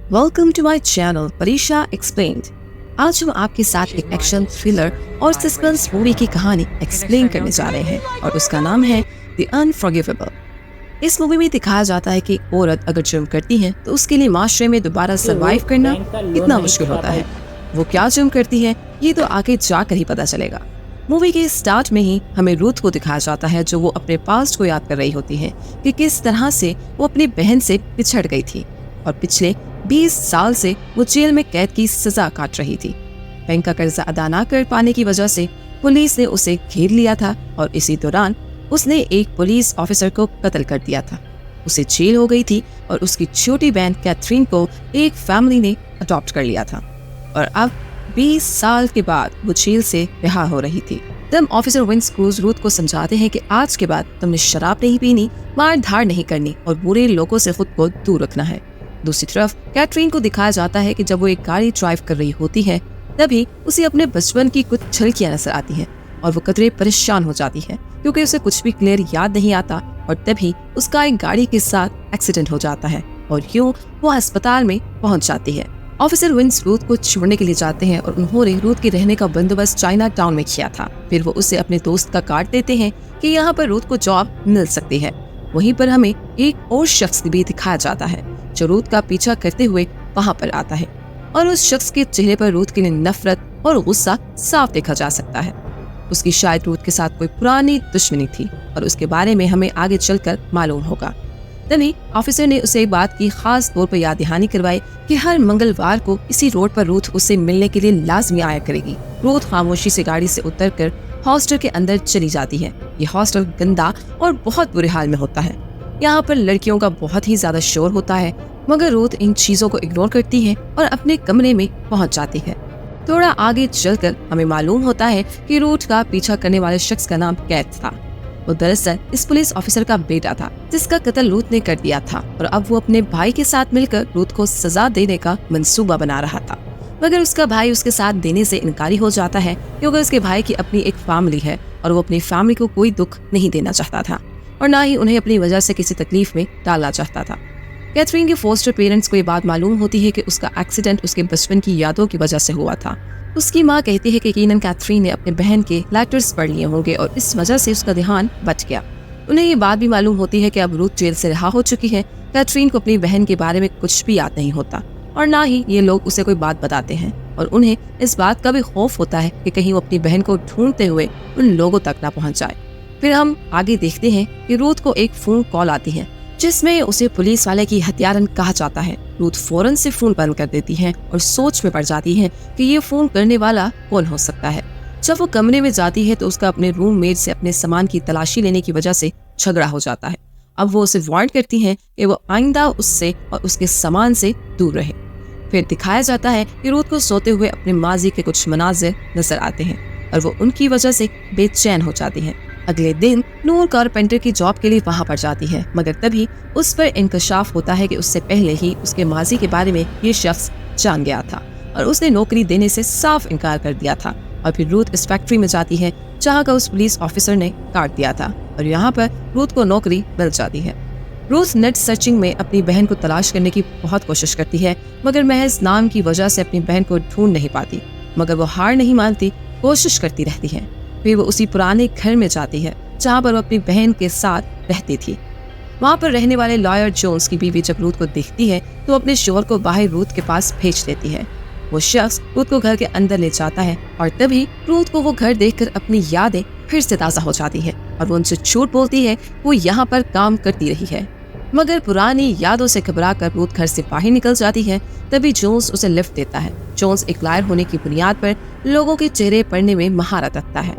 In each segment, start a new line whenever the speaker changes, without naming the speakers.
Welcome to my channel परीक्षा explained. आज हम आपके साथ एक एक्शन थ्रिलर और सस्पेंस मूवी की कहानी एक्सप्लेन करने जा रहे हैं और उसका नाम है द अनफॉरगिवेबल। इस मूवी में दिखाया जाता है कि एक औरत अगर जुर्म करती है तो उसके लिए माशरे में दोबारा सर्वाइव करना कितना मुश्किल होता है। वो क्या जुर्म करती है ये तो आगे जाकर ही पता चलेगा। मूवी के स्टार्ट में ही हमें रूथ को दिखाया जाता है जो वो अपने पास्ट को याद कर रही होती है कि किस तरह से वो अपनी बहन से पिछड़ गई थी और पिछले 20 साल से वो जेल में कैद की सजा काट रही थी। बैंक का कर्जा अदा न कर पाने की वजह से पुलिस ने उसे घेर लिया था और इसी दौरान उसने एक पुलिस ऑफिसर को कत्ल कर दिया था। उसे जेल हो गई थी और उसकी छोटी बहन कैथरीन को एक फैमिली ने अडॉप्ट कर लिया था और अब 20 साल के बाद वो जेल से रिहा हो रही थी। तब ऑफिसर विंस क्रूज रूथ को समझाते हैं कि आज के बाद तुमने शराब नहीं पीनी, मार धाड़ नहीं करनी और बुरे लोगों से खुद को दूर रखना है। दूसरी तरफ कैथरीन को दिखाया जाता है कि जब वो एक गाड़ी ड्राइव कर रही होती है तभी उसे अपने बचपन की कुछ झलकियां नजर आती हैं और वो कतरे परेशान हो जाती है क्योंकि उसे कुछ भी क्लियर याद नहीं आता और तभी उसका एक गाड़ी के साथ एक्सीडेंट हो जाता है और यूं वो अस्पताल में पहुंच जाती है। ऑफिसर विंस रूथ को छोड़ने के लिए जाते हैं और उन्होंने रूथ के रहने का बंदोबस्त चाइना टाउन में किया था। फिर वो उसे अपने दोस्त का कार्ड देते हैं कि यहाँ पर रूथ को जॉब मिल सकती है। वहीं पर हमें एक और शख्स भी दिखाया जाता है जो रूथ का पीछा करते हुए वहाँ पर आता है और उस शख्स के चेहरे पर रूथ के लिए नफरत और गुस्सा साफ देखा जा सकता है। उसकी शायद रूथ के साथ कोई पुरानी दुश्मनी थी और उसके बारे में हमें आगे चलकर मालूम होगा। तभी ऑफिसर ने उसे एक बात की खास तौर पर याद दहानी करवाई कि हर मंगलवार को इसी रोड पर रूथ उसे मिलने के लिए लाजमी आया करेगी। रूथ खामोशी से गाड़ी से उतरकर हॉस्टल के अंदर चली जाती है। ये हॉस्टल गंदा और बहुत बुरे हाल में होता है। यहाँ पर लड़कियों का बहुत ही ज्यादा शोर होता है मगर रूथ इन चीजों को इग्नोर करती है और अपने कमरे में पहुँच जाती है। थोड़ा आगे चलकर हमें मालूम होता है कि रूथ का पीछा करने वाले शख्स का नाम कैथ था। वो दरअसल इस पुलिस ऑफिसर का बेटा था जिसका कत्ल रूथ ने कर दिया था और अब वो अपने भाई के साथ मिलकर रूथ को सजा देने का मंसूबा बना रहा था। मगर उसका भाई उसके साथ देने से इनकारी हो जाता है क्योंकि उसके भाई की अपनी एक फैमिली है और वो अपनी फैमिली को कोई दुख नहीं देना चाहता था और ना ही उन्हें अपनी वजह से किसी तकलीफ में डालना चाहता था। कैथरीन के फोस्टर पेरेंट्स को ये बात मालूम होती है कि उसका एक्सीडेंट उसके बचपन की यादों की वजह से हुआ था। उसकी माँ कहती है कि यकीनन कैथरीन ने अपने बहन के लेटर्स पढ़ लिए होंगे और इस वजह से उसका ध्यान बच गया। उन्हें ये बात भी मालूम होती है कि अब रूथ जेल से रिहा हो चुकी है। कैथरीन को अपनी बहन के बारे में कुछ भी याद नहीं होता और ना ही ये लोग उसे कोई बात बताते हैं और उन्हें इस बात का भी खौफ होता है कि कहीं वो अपनी बहन को ढूंढते हुए उन लोगों तक ना पहुंच जाए। फिर हम आगे देखते हैं कि रूथ को एक फोन कॉल आती है जिसमें उसे पुलिस वाले की हत्यारन कहा जाता है। रूथ फौरन से फोन बंद कर देती है और सोच में पड़ जाती है कि ये फोन करने वाला कौन हो सकता है। जब वो कमरे में जाती है तो उसका अपने रूममेट से अपने सामान की तलाशी लेने की वजह से झगड़ा हो जाता है। अब वो उसे वार्न करती है कि वो आइंदा उससे और उसके सामान से दूर रहे। फिर दिखाया जाता है कि रूथ को सोते हुए अपने माजी के कुछ मनाजिर नजर आते हैं और वो उनकी वजह से बेचैन हो जाती है। अगले दिन नूर कारपेंटर की जॉब के लिए वहां पर जाती है मगर तभी उस पर इंकशाफ होता है कि उससे पहले ही उसके माजी के बारे में ये शख्स जान गया था और उसने नौकरी देने से साफ इनकार कर दिया था। और फिर रूथ इस फैक्ट्री में जाती है जहां का उस पुलिस ऑफिसर ने काट दिया था और यहाँ पर रूथ को नौकरी मिल जाती है। रूथ नेट सर्चिंग में अपनी बहन को तलाश करने की बहुत कोशिश करती है मगर महज नाम की वजह से अपनी बहन को ढूंढ नहीं पाती मगर वो हार नहीं मानती, कोशिश करती रहती है। फिर वो उसी पुराने घर में जाती है जहाँ पर वो अपनी बहन के साथ रहती थी। वहाँ पर रहने वाले लॉयर जोन्स की बीवी जब रूथ को देखती है तो अपने शोहर को बाहर रूथ के पास भेज देती है। वो शख्स रूथ को घर के अंदर ले जाता है और तभी रूथ को वो घर देखकर अपनी यादें फिर से ताज़ा हो जाती है और वो उनसे झूठ बोलती है वो यहाँ पर काम करती रही है। मगर पुरानी यादों से घबराकर रूथ घर से बाहर निकल जाती है। तभी जोन्स उसे लिफ्ट देता है। जोन्स एक लॉयर होने की बुनियाद पर लोगों के चेहरे पढ़ने में महारत रखता है।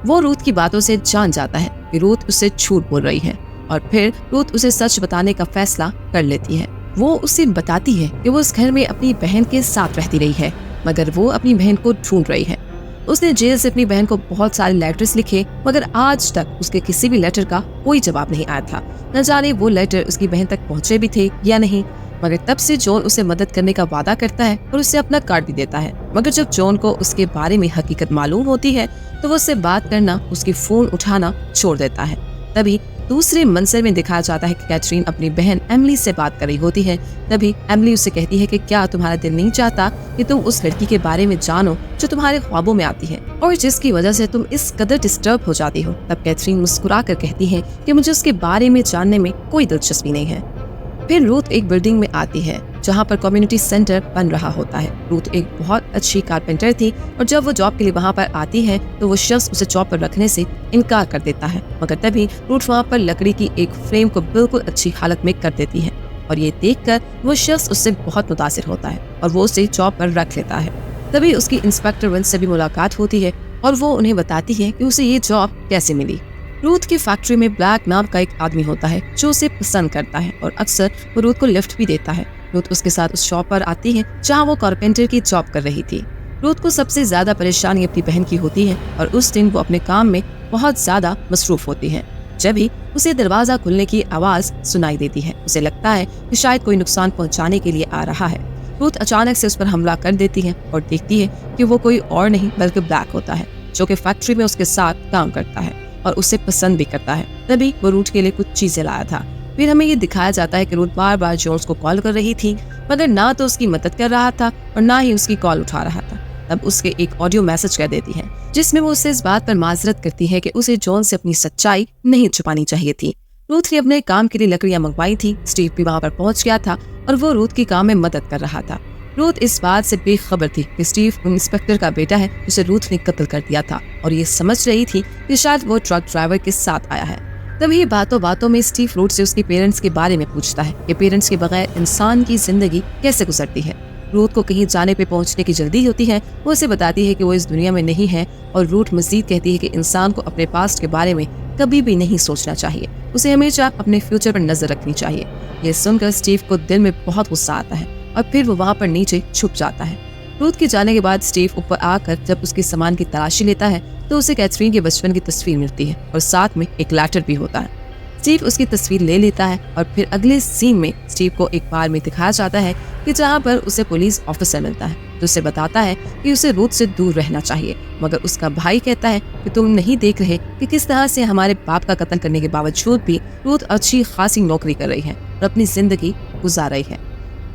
वो रूथ की बातों से जान जाता है कि रूथ उससे झूठ बोल रही है और फिर रूथ उसे सच बताने का फैसला कर लेती है। वो उसे बताती है कि वो इस घर में अपनी बहन के साथ रहती रही है मगर वो अपनी बहन को ढूंढ रही है। उसने जेल से अपनी बहन को बहुत सारे लेटर्स लिखे मगर आज तक उसके किसी भी लेटर का कोई जवाब नहीं आया था। न जाने वो लेटर उसकी बहन तक पहुंचे भी थे या नहीं। मगर तब से जॉन उसे मदद करने का वादा करता है और उसे अपना कार्ड भी देता है। मगर जब जॉन को उसके बारे में हकीकत मालूम होती है तो वो उससे बात करना, उसकी फोन उठाना छोड़ देता है। तभी दूसरे मंजर में दिखाया जाता है कि कैथरीन अपनी बहन एमिली से बात कर रही होती है। तभी एमिली उससे कहती है कि क्या तुम्हारा दिल नहीं चाहता कि तुम उस लड़की के बारे में जानो जो तुम्हारे ख्वाबों में आती है और जिसकी वजह से तुम इस कदर डिस्टर्ब हो जाती हो। तब कैथरीन मुस्कुरा कर कहती है कि मुझे उसके बारे में जानने में कोई दिलचस्पी नहीं है। फिर रूथ एक बिल्डिंग में आती है जहाँ पर कम्युनिटी सेंटर बन रहा होता है। रूथ एक बहुत अच्छी कारपेंटर थी और जब वो जॉब के लिए वहाँ पर आती है तो वो शख्स उसे जॉब पर रखने से इनकार कर देता है, मगर तभी रूथ वहाँ पर लकड़ी की एक फ्रेम को बिल्कुल अच्छी हालत में कर देती है और ये देखकर वो शख्स उससे बहुत मुतासिर होता है और वो उसे जॉब पर रख लेता है। तभी उसकी इंस्पेक्टर विंस से भी मुलाकात होती है और वो उन्हें बताती है कि उसे ये जॉब कैसे मिली। रूथ की फैक्ट्री में ब्लैक नाम का एक आदमी होता है जो उसे पसंद करता है और अक्सर वो रूथ को लिफ्ट भी देता है। रूथ उसके साथ उस शॉप पर आती है जहाँ वो कारपेंटर की जॉब कर रही थी। रूथ को सबसे ज्यादा परेशानी अपनी बहन की होती है और उस दिन वो अपने काम में बहुत ज्यादा मसरूफ होती है। जब भी उसे दरवाजा खुलने की आवाज सुनाई देती है, उसे लगता है कि शायद कोई नुकसान पहुंचाने के लिए आ रहा है। रूथ अचानक से उस पर हमला कर देती है और देखती है कि वो कोई और नहीं बल्कि ब्लैक होता है जो कि फैक्ट्री में उसके साथ काम करता है और उसे पसंद भी करता है। तभी वो रूथ के लिए कुछ चीजें लाया था। फिर हमें ये दिखाया जाता है कि रूथ बार बार जोन्स को कॉल कर रही थी, मगर ना तो उसकी मदद कर रहा था और ना ही उसकी कॉल उठा रहा था। तब उसके एक ऑडियो मैसेज कर देती है जिसमें वो उससे इस बात पर माजरत करती है कि उसे जॉन से अपनी सच्चाई नहीं छुपानी चाहिए थी। रूथ ने अपने काम के लिए लकड़ियां मंगवाई थी। स्टीव भी वहाँ पर पहुंच गया था और वो रूथ के काम में मदद कर रहा था। रूथ इस बात से बेखबर थी कि स्टीव इंस्पेक्टर का बेटा है जिसे रूथ ने कत्ल कर दिया था और ये समझ रही थी कि शायद वो ट्रक ड्राइवर के साथ आया है। तभी बातों बातों में स्टीव रूथ से उसके पेरेंट्स के बारे में पूछता है कि पेरेंट्स के बगैर इंसान की जिंदगी कैसे गुजरती है। रूथ को कहीं जाने पे पहुंचने की जल्दी होती है। वो उसे बताती है कि वो इस दुनिया में नहीं है और रूथ मजीद कहती है कि इंसान को अपने पास्ट के बारे में कभी भी नहीं सोचना चाहिए, उसे हमेशा अपने फ्यूचर पर नजर रखनी चाहिए। ये सुनकर स्टीव को दिल में बहुत गुस्सा आता है और फिर वो वहाँ पर नीचे छुप जाता है। रूथ के जाने के बाद स्टीव ऊपर आकर जब उसके सामान की तलाशी लेता है तो उसे कैथरीन के बचपन की तस्वीर मिलती है और साथ में एक लेटर भी होता है। स्टीव उसकी तस्वीर ले लेता है और फिर अगले सीन में स्टीव को एक बार में दिखाया जाता है कि जहाँ पर उसे पुलिस ऑफिसर मिलता है जो उसे बताता है कि उसे रूथ से दूर रहना चाहिए, मगर उसका भाई कहता है कि तुम नहीं देख रहे कि किस तरह से हमारे बाप का कत्ल करने के बावजूद भी रूथ अच्छी खासी नौकरी कर रही है और अपनी जिंदगी गुजार रही है।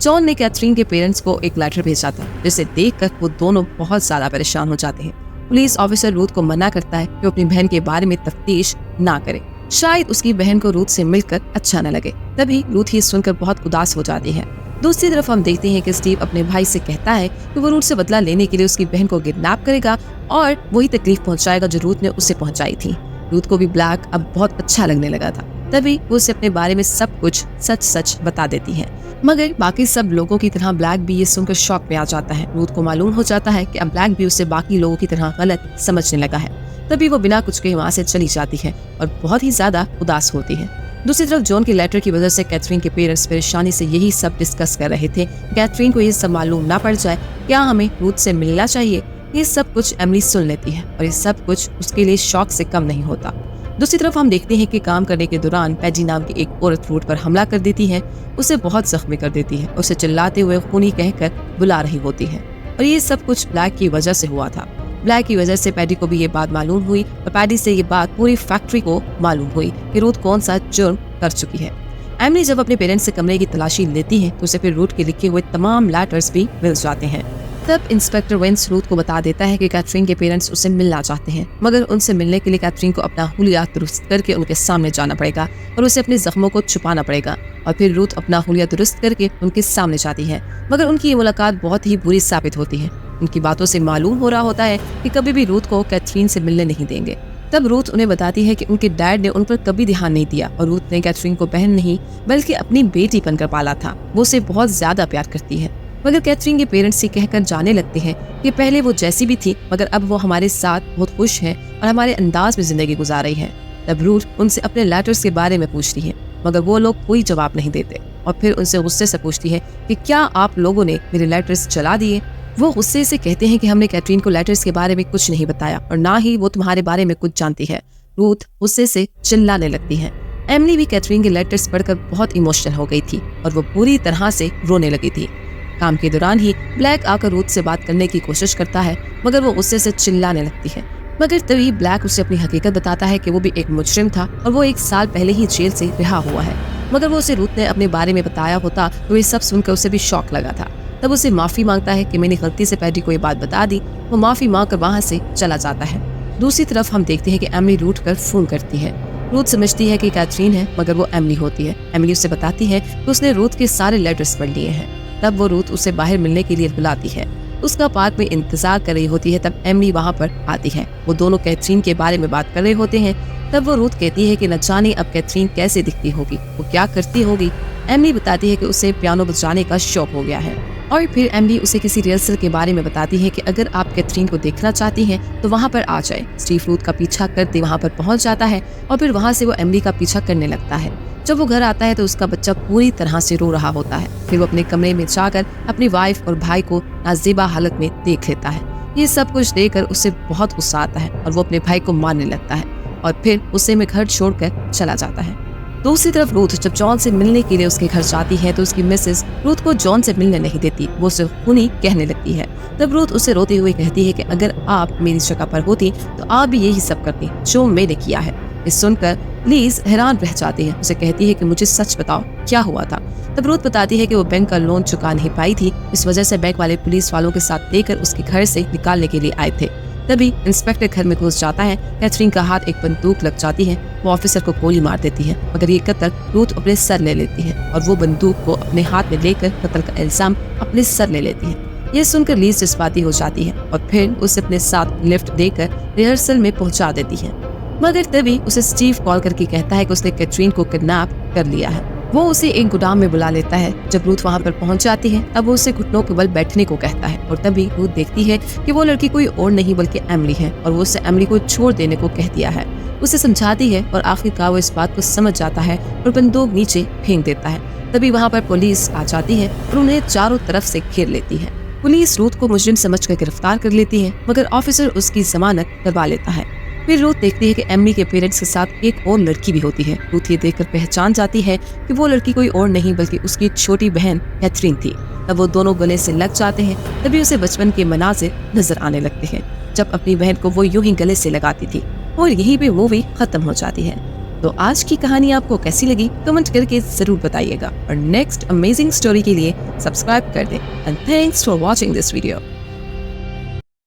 जॉन ने कैथरीन के पेरेंट्स को एक लेटर भेजा था जिसे देखकर वो दोनों बहुत ज्यादा परेशान हो जाते हैं। पुलिस ऑफिसर रूथ को मना करता है कि अपनी बहन के बारे में तफ्तीश ना करे, शायद उसकी बहन को रूथ से मिलकर अच्छा न लगे। तभी रूथ ये सुनकर बहुत उदास हो जाती है। दूसरी तरफ हम देखते हैं कि स्टीव अपने भाई से कहता है कि वो रूथ से बदला लेने के लिए उसकी बहन को किडनैप करेगा और वही तकलीफ पहुंचाएगा जो रूथ ने उसे पहुंचाई थी। रूथ को भी ब्लैक अब बहुत अच्छा लगने लगा था। तभी वो उसे अपने बारे में सब कुछ सच सच बता देती है, मगर बाकी सब लोगों की तरह ब्लैक भी ये सुनकर शॉक में आ जाता है। रूथ को मालूम हो जाता है कि अब ब्लैक भी उसे बाकी लोगों की तरह गलत समझने लगा है। तभी वो बिना कुछ कहे वहाँ से चली जाती है और बहुत ही ज्यादा उदास होती है। दूसरी तरफ जॉन के लेटर की वजह से कैथरीन के पेरेंट्स परेशानी से यही सब डिस्कस कर रहे थे। कैथरीन को ये सब मालूम ना पड़ जाए, क्या हमें रूथ से मिलना चाहिए। ये सब कुछ एमिली सुन लेती है और ये सब कुछ उसके लिए शौक से कम नहीं होता। दूसरी तरफ हम देखते हैं कि काम करने के दौरान पैजी नाम की एक औरत रूथ पर हमला कर देती है, उसे बहुत जख्मी कर देती है, उसे चिल्लाते हुए खूनी कहकर बुला रही होती है और ये सब कुछ ब्लैक की वजह से हुआ था। ब्लैक की वजह से पैडी को भी ये बात मालूम हुई और पैडी से ये बात पूरी फैक्ट्री को मालूम हुई कि रूथ कौन सा जुर्म कर चुकी है। एमिली जब अपने पेरेंट्स से कमरे की तलाशी लेती है तो उसे फिर रूथ के लिखे हुए तमाम लेटर्स भी मिल जाते हैं। तब इंस्पेक्टर विंस रूथ को बता देता है कि कैथरीन के पेरेंट्स उसे मिलना चाहते हैं, मगर उनसे मिलने के लिए कैथरीन को अपना हुलिया दुरुस्त करके उनके सामने जाना पड़ेगा और उसे अपने जख्मों को छुपाना पड़ेगा। और फिर रूथ अपना हुलिया दुरुस्त करके उनके सामने जाती है, मगर उनकी ये मुलाकात बहुत ही बुरी साबित होती है। उनकी बातों से मालूम हो रहा होता है कि कभी भी रूथ को कैथरीन से मिलने नहीं देंगे। तब रूथ उन्हें बताती है कि उनके डैड ने उन पर कभी ध्यान नहीं दिया और रूथ ने कैथरीन को बहन नहीं बल्कि अपनी बेटी बनकर पाला था। वो उसे बहुत ज्यादा प्यार करती है, मगर कैथरीन के पेरेंट्स से कहकर जाने लगते हैं कि पहले वो जैसी भी थी मगर अब वो हमारे साथ बहुत खुश है और हमारे अंदाज में जिंदगी गुजार रही है। तब रूथ उनसे अपने लेटर्स के बारे में पूछती है, मगर वो लोग कोई जवाब नहीं देते और फिर उनसे गुस्से से पूछती है कि क्या आप लोगों ने मेरे लेटर्स जला दिए। वो गुस्से से कहते हैं कि हमने कैथरीन को लेटर्स के बारे में कुछ नहीं बताया और ना ही वो तुम्हारे बारे में कुछ जानती है। रूथ गुस्से से चिल्लाने लगती है। एमिली भी कैथरीन के लेटर्स पढ़कर बहुत इमोशनल हो गई थी और वो पूरी तरह से रोने लगी थी। काम के दौरान ही ब्लैक आकर रूथ से बात करने की कोशिश करता है, मगर वो गुस्से से चिल्लाने लगती है। मगर तभी ब्लैक उसे अपनी हकीकत बताता है कि वो भी एक मुजरिम था और वो 1 साल पहले ही जेल से रिहा हुआ है। मगर वो उसे रूथ ने अपने बारे में बताया होता तो ये सब सुनकर उसे भी शौक लगा था। तब उसे माफी मांगता है कि मैंने गलती से पैडी को ये बात बता दी। वो माफी मांगकर वहाँ से चला जाता है। दूसरी तरफ हम देखते हैं कि एमिली रूथ कर फोन करती है। रूथ समझती है कि कैथरीन है, मगर वो एमिली होती है। एमिली उसे बताती है कि उसने रूथ के सारे लेटर्स पढ़ लिए हैं। तब वो रूथ उसे बाहर मिलने के लिए बुलाती है। उसका पार्क में इंतजार कर रही होती है। तब एमिली वहाँ पर आती है। वो दोनों कैथरीन के बारे में बात कर रहे होते हैं। तब वो रूथ कहती है कि न जाने अब कैथरीन कैसे दिखती होगी, वो क्या करती होगी। एमिली बताती है कि उसे पियानो बजाने का शौक हो गया है। और फिर एमिली उसे किसी रिहर्सल के बारे में बताती है कि अगर आप कैथरीन को देखना चाहती हैं तो वहाँ पर आ जाए। स्टीव रूथ का पीछा करते वहाँ पर पहुँच जाता है और फिर वहाँ से वो एमिली का पीछा करने लगता है। जब वो घर आता है तो उसका बच्चा पूरी तरह से रो रहा होता है। फिर वो अपने कमरे में जाकर अपनी वाइफ और भाई को नाजेबा हालत में देख लेता है। ये सब कुछ देखकर उसे बहुत गुस्सा आता है और वो अपने भाई को मारने लगता है और फिर उसे में घर छोड़कर चला जाता है। दूसरी तरफ रूथ जब जॉन से मिलने के लिए उसके घर जाती है तो उसकी मिसेस रूथ को जॉन से मिलने नहीं देती। वो उसे खूनी कहने लगती है। तब रूथ उसे रोते हुए कहती है कि अगर आप मेरी जगह पर होती तो आप भी यही सब करती जो मैंने किया है। इस सुनकर लीज हैरान रह जाती है। उसे कहती है कि मुझे सच बताओ क्या हुआ था। तब रूथ बताती है कि वो बैंक का लोन चुका नहीं पाई थी। इस वजह से बैंक वाले पुलिस वालों के साथ देकर उसके घर से निकालने के लिए आए थे। तभी इंस्पेक्टर घर में घुस जाता है। कैथरीन का हाथ एक बंदूक लग जाती है। वो ऑफिसर को गोली मार देती है, मगर ये कत्ल रूथ अपने सर ले लेती है और वो बंदूक को अपने हाथ में लेकर कत्ल का इल्जाम अपने सर ले लेती है। ये सुनकर लीज जज्बाती हो जाती है और फिर उसे अपने साथ लिफ्ट देकर रिहर्सल में पहुंचा देती है। मगर तभी उसे स्टीव कॉल करके कहता है कि उसने कैथरीन को किडनैप कर लिया है। वो उसे एक गोदाम में बुला लेता है। जब रूथ वहाँ पर पहुँच जाती है तब वो उसे घुटनों के बल बैठने को कहता है और तभी रूथ देखती है कि वो लड़की कोई और नहीं बल्कि एमिली है और वो उसे एमिली को छोड़ देने को कह दिया है। उसे समझाती है और आखिरकार वो इस बात को समझ जाता है और बंदूक नीचे फेंक देता है। तभी वहाँ पर पुलिस आ जाती है और उन्हें चारों तरफ से घेर लेती है। पुलिस रूथ को मुजरिम समझकर गिरफ्तार कर लेती है, मगर ऑफिसर उसकी जमानत करवा लेता है। फिर रूथ देखती है कि एमिली के पेरेंट्स के साथ एक और लड़की भी होती है। रूथ ये देखकर पहचान जाती है कि वो लड़की कोई और नहीं बल्कि उसकी छोटी बहन कैथरीन थी। तब वो दोनों गले से लग जाते हैं। तभी उसे बचपन के मनाजिर नजर आने लगते हैं जब अपनी बहन को वो यूं ही गले से लगाती थी और यहीं पे मूवी खत्म हो जाती है। तो आज की कहानी आपको कैसी लगी कमेंट करके जरूर बताइएगा और नेक्स्ट अमेजिंग स्टोरी के लिए सब्सक्राइब कर दें। And thanks for watching this video.